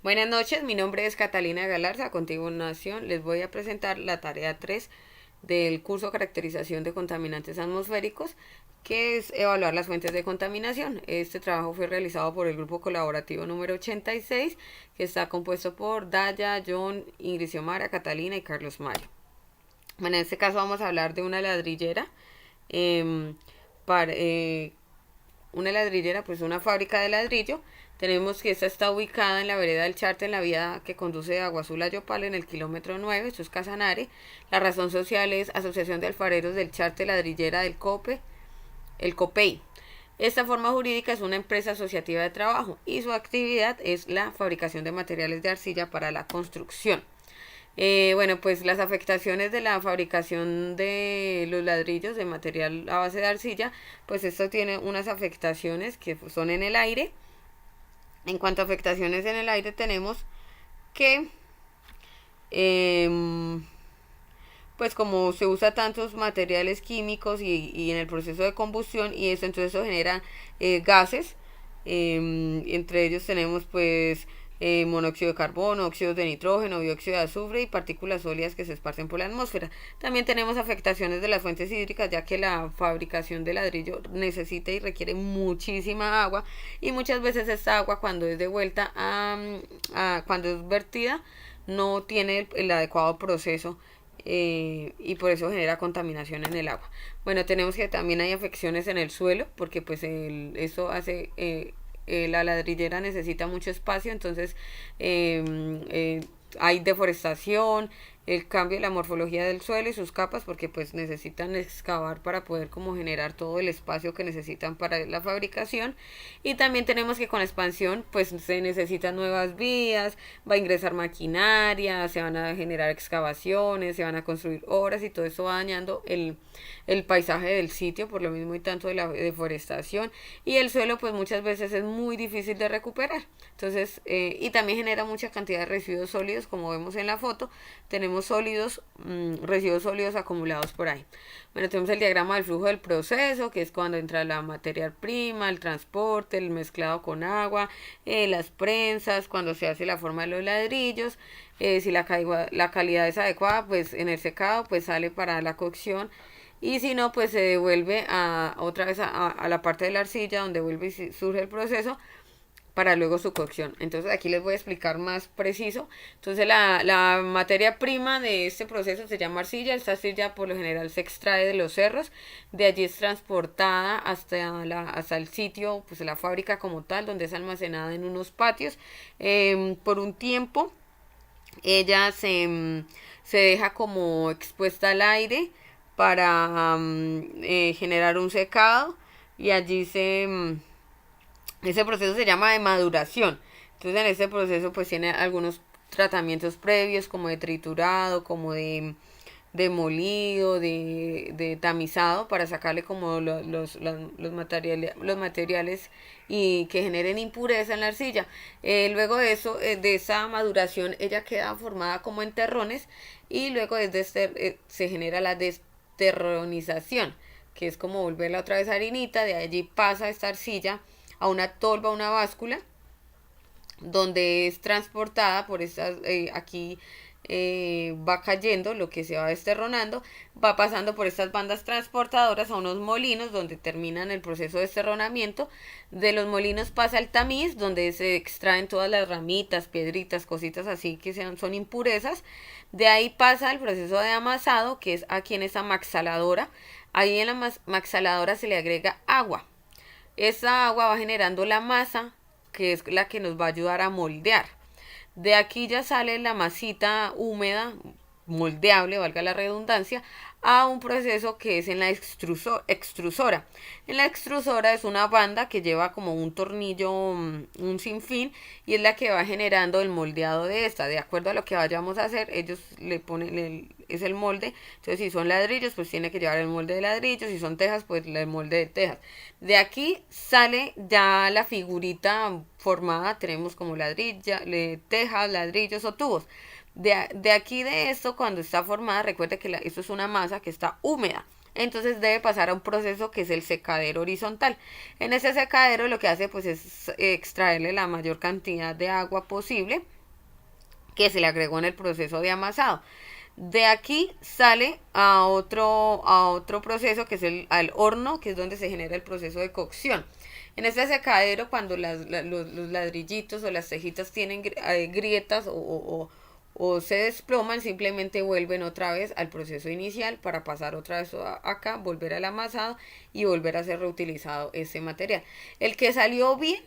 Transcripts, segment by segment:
Buenas noches, mi nombre es Catalina Galarza. A continuación les voy a presentar la tarea 3 del curso Caracterización de Contaminantes Atmosféricos, que es evaluar las fuentes de contaminación. Este trabajo fue realizado por el grupo colaborativo número 86, que está compuesto por Daya, John, Ingrid Xiomara, Catalina y Carlos Mario. Bueno, en este caso vamos a hablar de una ladrillera. em, para, una ladrillera, pues una fábrica de ladrillo. Tenemos que esta está ubicada en la vereda del Charte, en la vía que conduce de Agua Azul a Yopal, en el kilómetro 9, esto es Casanare. La razón social es Asociación de Alfareros del Charte Ladrillera del COPE, el COPEI. Esta forma jurídica es una empresa asociativa de trabajo y su actividad es la fabricación de materiales de arcilla para la construcción. Bueno, pues las afectaciones de la fabricación de los ladrillos de material a base de arcilla, pues esto tiene unas afectaciones que son en el aire. En cuanto a afectaciones en el aire, tenemos que, eh, pues como se usa tantos materiales químicos y en el proceso de combustión y eso, entonces eso genera gases. Entre ellos tenemos pues monóxido de carbono, óxidos de nitrógeno, dióxido de azufre y partículas sólidas que se esparcen por la atmósfera. También tenemos afectaciones de las fuentes hídricas, ya que la fabricación de ladrillo necesita y requiere muchísima agua y muchas veces esta agua cuando es devuelta cuando es vertida no tiene el adecuado proceso, y por eso genera contaminación en el agua. Bueno, tenemos que también hay afecciones en el suelo, porque pues eso hace, la ladrillera necesita mucho espacio, entonces eh, eh, hay deforestación, el cambio de la morfología del suelo y sus capas, porque pues necesitan excavar para poder como generar todo el espacio que necesitan para la fabricación. Y también tenemos que con la expansión pues se necesitan nuevas vías, va a ingresar maquinaria, se van a generar excavaciones, se van a construir obras y todo eso va dañando el paisaje del sitio, por lo mismo y tanto de la deforestación, y el suelo pues muchas veces es muy difícil de recuperar. Entonces, y también genera mucha cantidad de residuos sólidos, como vemos en la foto, tenemos sólidos, residuos sólidos acumulados por ahí. Bueno, tenemos el diagrama del flujo del proceso, que es cuando entra la materia prima, el transporte, el mezclado con agua, las prensas, cuando se hace la forma de los ladrillos. Si la calidad es adecuada, pues en el secado pues sale para la cocción, y si no pues se devuelve otra vez a la parte de la arcilla donde vuelve y surge el proceso para luego su cocción. Entonces aquí les voy a explicar más preciso. Entonces la materia prima de este proceso se llama arcilla. Esta arcilla por lo general se extrae de los cerros, de allí es transportada hasta el sitio, pues la fábrica como tal, donde es almacenada en unos patios. Por un tiempo ella se deja como expuesta al aire para generar un secado, y allí ese proceso se llama de maduración. Entonces en este proceso pues tiene algunos tratamientos previos como de triturado, como de molido, de tamizado para sacarle como los materiales y que generen impureza en la arcilla. Luego de eso, de esa maduración, ella queda formada como en terrones, y luego se genera la desterronización, que es como volverla otra vez harinita. De allí pasa esta arcilla a una tolva, a una báscula, donde es transportada por estas, aquí va cayendo lo que se va desterronando, va pasando por estas bandas transportadoras a unos molinos donde terminan el proceso de desterronamiento. De los molinos pasa el tamiz, donde se extraen todas las ramitas, piedritas, cositas así que son impurezas. De ahí pasa el proceso de amasado, que es aquí en esa maxaladora. Ahí en la maxaladora se le agrega agua. Esa agua va generando la masa, que es la que nos va a ayudar a moldear. De aquí ya sale la masita húmeda, moldeable, valga la redundancia, a un proceso que es en la extrusora. En la extrusora es una banda que lleva como un tornillo, un sinfín, y es la que va generando el moldeado de esta. De acuerdo a lo que vayamos a hacer, ellos le ponen es el molde. Entonces si son ladrillos pues tiene que llevar el molde de ladrillos, si son tejas pues el molde de tejas. De aquí sale ya la figurita formada, tenemos como tejas, ladrillos o tubos. De aquí de esto, cuando está formada, recuerde que esto es una masa que está húmeda. entonces debe pasar a un proceso que es el secadero horizontal. En ese secadero lo que hace pues es extraerle la mayor cantidad de agua posible que se le agregó en el proceso de amasado. De aquí sale a otro proceso que es al horno, que es donde se genera el proceso de cocción. En este secadero, cuando los ladrillitos o las cejitas tienen grietas o se desploman, simplemente vuelven otra vez al proceso inicial para pasar otra vez acá, volver al amasado y volver a ser reutilizado ese material. El que salió bien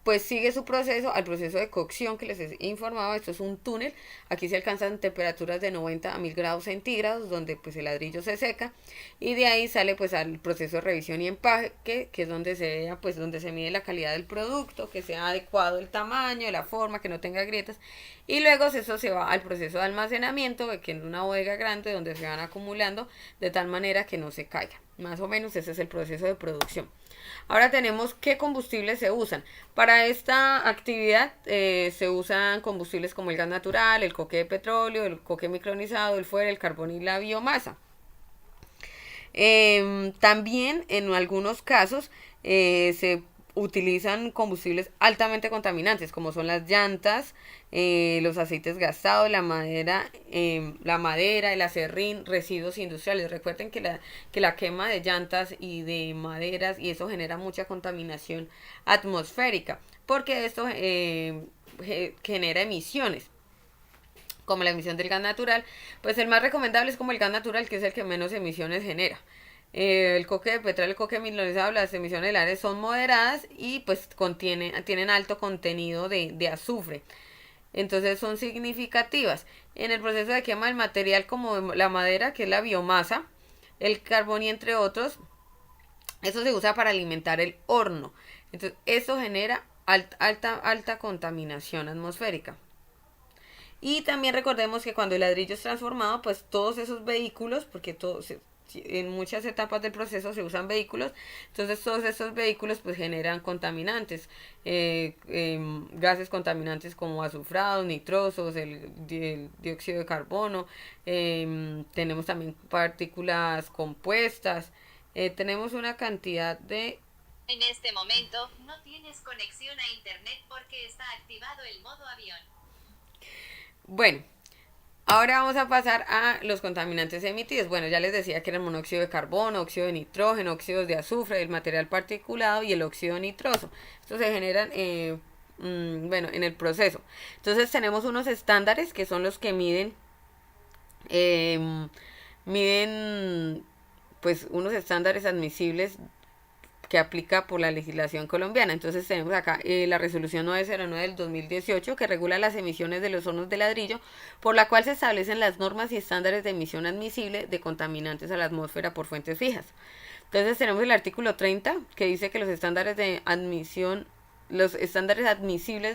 pues sigue su proceso al proceso de cocción que les he informado. Esto es un túnel, aquí se alcanzan temperaturas de 90 a 1000 grados centígrados donde pues el ladrillo se seca y de ahí sale pues al proceso de revisión y empaque, que es donde se vea, pues donde se mide la calidad del producto, que sea adecuado el tamaño, la forma, que no tenga grietas, y luego eso se va al proceso de almacenamiento, que es una bodega grande donde se van acumulando de tal manera que no se caiga. Más o menos ese es el proceso de producción. Ahora tenemos qué combustibles se usan. Para esta actividad se usan combustibles como el gas natural, el coque de petróleo, el coque micronizado, el fuel, el carbón y la biomasa. También en algunos casos se utilizan combustibles altamente contaminantes, como son las llantas, los aceites gastados, la madera, el acerrín, residuos industriales. Recuerden que la quema de llantas y de maderas y eso genera mucha contaminación atmosférica, porque esto genera emisiones como la emisión del gas natural. Pues el más recomendable es como el gas natural, que es el que menos emisiones genera. El coque de petróleo, el coque mineralizado, las emisiones del aire son moderadas y pues tienen alto contenido de azufre. Entonces son significativas. En el proceso de quema del material como la madera, que es la biomasa, el carbón y entre otros, eso se usa para alimentar el horno. Entonces eso genera alta contaminación atmosférica. Y también recordemos que cuando el ladrillo es transformado, pues todos esos vehículos, porque en muchas etapas del proceso se usan vehículos, entonces todos esos vehículos pues generan contaminantes, gases contaminantes como azufrados, nitrosos, el dióxido de carbono, tenemos también partículas compuestas, tenemos una cantidad de... En este momento, no tienes conexión a internet porque está activado el modo avión. Bueno, ahora vamos a pasar a los contaminantes emitidos. Bueno, ya les decía que era el monóxido de carbono, óxido de nitrógeno, óxidos de azufre, el material particulado y el óxido nitroso. Estos se generan, bueno, en el proceso. Entonces tenemos unos estándares que son los que miden pues unos estándares admisibles que aplica por la legislación colombiana. Entonces tenemos acá la resolución 909 del 2018 que regula las emisiones de los hornos de ladrillo, por la cual se establecen las normas y estándares de emisión admisible de contaminantes a la atmósfera por fuentes fijas. Entonces tenemos el artículo 30 que dice que los estándares admisibles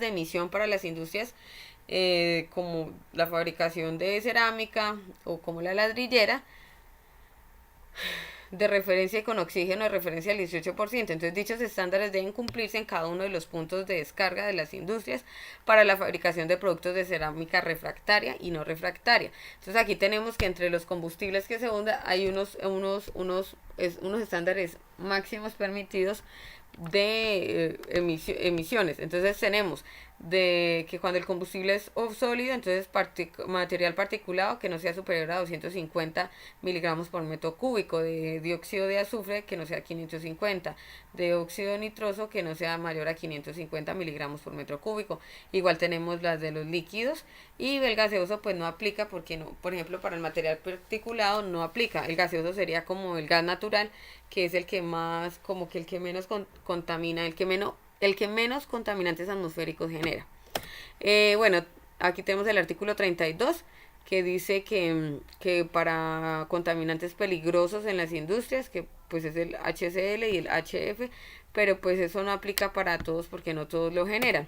de emisión para las industrias como la fabricación de cerámica o como la ladrillera, de referencia y con oxígeno de referencia al 18%. Entonces dichos estándares deben cumplirse en cada uno de los puntos de descarga de las industrias para la fabricación de productos de cerámica refractaria y no refractaria. Entonces aquí tenemos que entre los combustibles que se usan hay unos estándares máximos permitidos de emisiones. Entonces tenemos de que cuando el combustible es sólido, entonces material particulado que no sea superior a 250 miligramos por metro cúbico, de dióxido de azufre que no sea 550, de óxido nitroso que no sea mayor a 550 miligramos por metro cúbico. Igual tenemos las de los líquidos, y el gaseoso pues no aplica porque no, por ejemplo para el material particulado no aplica. El gaseoso sería como el gas natural, que es el que más, como que el que menos contamina, el que menos contaminantes atmosféricos genera. Bueno, aquí tenemos el artículo 32 que dice que para contaminantes peligrosos en las industrias, que pues es el HCl y el HF, pero pues eso no aplica para todos porque no todos lo generan.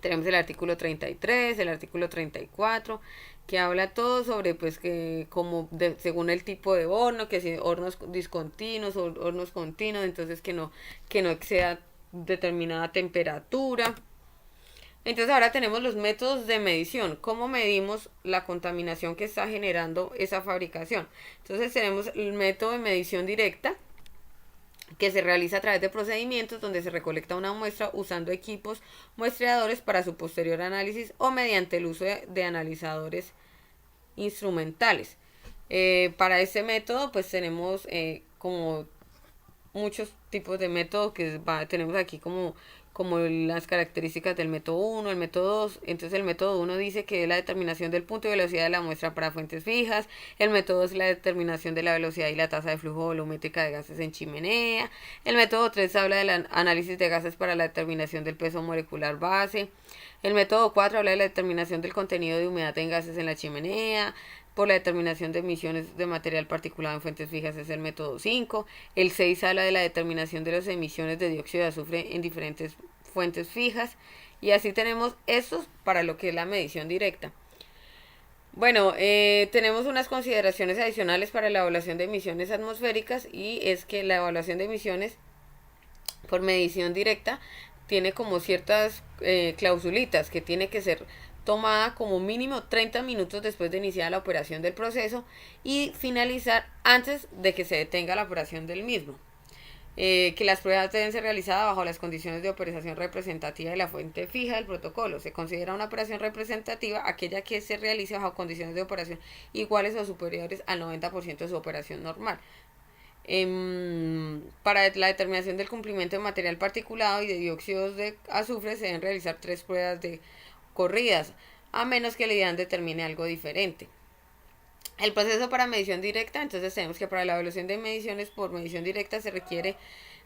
Tenemos el artículo 33, el artículo 34, que habla todo sobre pues que según el tipo de horno, que si hornos discontinuos o hornos continuos, entonces que no exceda determinada temperatura. Entonces ahora tenemos los métodos de medición. ¿Cómo medimos la contaminación que está generando esa fabricación? Entonces tenemos el método de medición directa, que se realiza a través de procedimientos donde se recolecta una muestra usando equipos muestreadores para su posterior análisis o mediante el uso de analizadores instrumentales. Para este método pues tenemos como muchos tipos de métodos tenemos aquí como las características del método 1, el método 2. Entonces el método 1 dice que es la determinación del punto de velocidad de la muestra para fuentes fijas. El método 2 es la determinación de la velocidad y la tasa de flujo volumétrica de gases en chimenea. El método 3 habla del análisis de gases para la determinación del peso molecular base. El método 4 habla de la determinación del contenido de humedad en gases en la chimenea. Por la determinación de emisiones de material particulado en fuentes fijas es el método 5. El 6 habla de la determinación de las emisiones de dióxido de azufre en diferentes fuentes fijas. Y así tenemos estos para lo que es la medición directa. Bueno, tenemos unas consideraciones adicionales para la evaluación de emisiones atmosféricas, y es que la evaluación de emisiones por medición directa tiene como ciertas clausulitas que tiene que ser tomada como mínimo 30 minutos después de iniciar la operación del proceso y finalizar antes de que se detenga la operación del mismo. Que las pruebas deben ser realizadas bajo las condiciones de operación representativa de la fuente fija del protocolo. Se considera una operación representativa aquella que se realice bajo condiciones de operación iguales o superiores al 90% de su operación normal. Para la determinación del cumplimiento de material particulado y de dióxidos de azufre se deben realizar 3 pruebas de corridas, a menos que el IDAN determine algo diferente. El proceso para medición directa, entonces tenemos que para la evaluación de mediciones por medición directa se requiere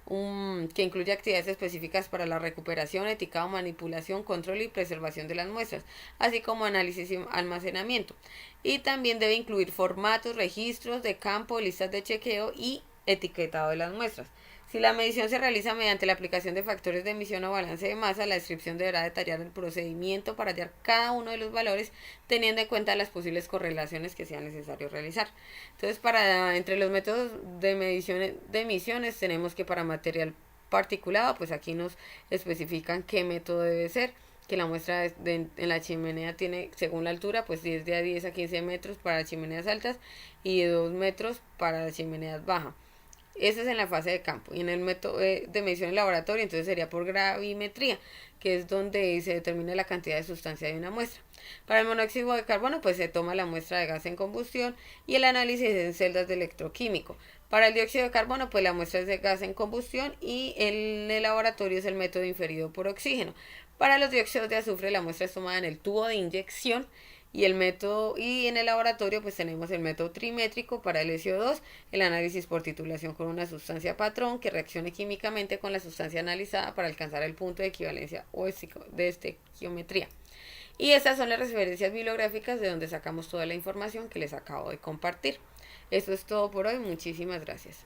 que incluya actividades específicas para la recuperación, etiquetado, manipulación, control y preservación de las muestras, así como análisis y almacenamiento. Y también debe incluir formatos, registros de campo, listas de chequeo y etiquetado de las muestras. Si la medición se realiza mediante la aplicación de factores de emisión o balance de masa, la descripción deberá detallar el procedimiento para hallar cada uno de los valores, teniendo en cuenta las posibles correlaciones que sea necesario realizar. Entonces, entre los métodos de medición de emisiones, tenemos que para material particulado, pues aquí nos especifican qué método debe ser, que la muestra en la chimenea tiene, según la altura, pues de 10 a 15 metros para chimeneas altas y de 2 metros para chimeneas bajas. Ese es en la fase de campo. Y en el método de medición en laboratorio, entonces sería por gravimetría, que es donde se determina la cantidad de sustancia de una muestra. Para el monóxido de carbono, pues se toma la muestra de gas en combustión y el análisis en celdas de electroquímico. Para el dióxido de carbono, pues la muestra es de gas en combustión y en el laboratorio es el método inferido por oxígeno. Para los dióxidos de azufre, la muestra es tomada en el tubo de inyección. Y en el laboratorio pues tenemos el método trimétrico para el SO2, el análisis por titulación con una sustancia patrón que reaccione químicamente con la sustancia analizada para alcanzar el punto de equivalencia o de estequiometría. Y estas son las referencias bibliográficas de donde sacamos toda la información que les acabo de compartir. Eso es todo por hoy, muchísimas gracias.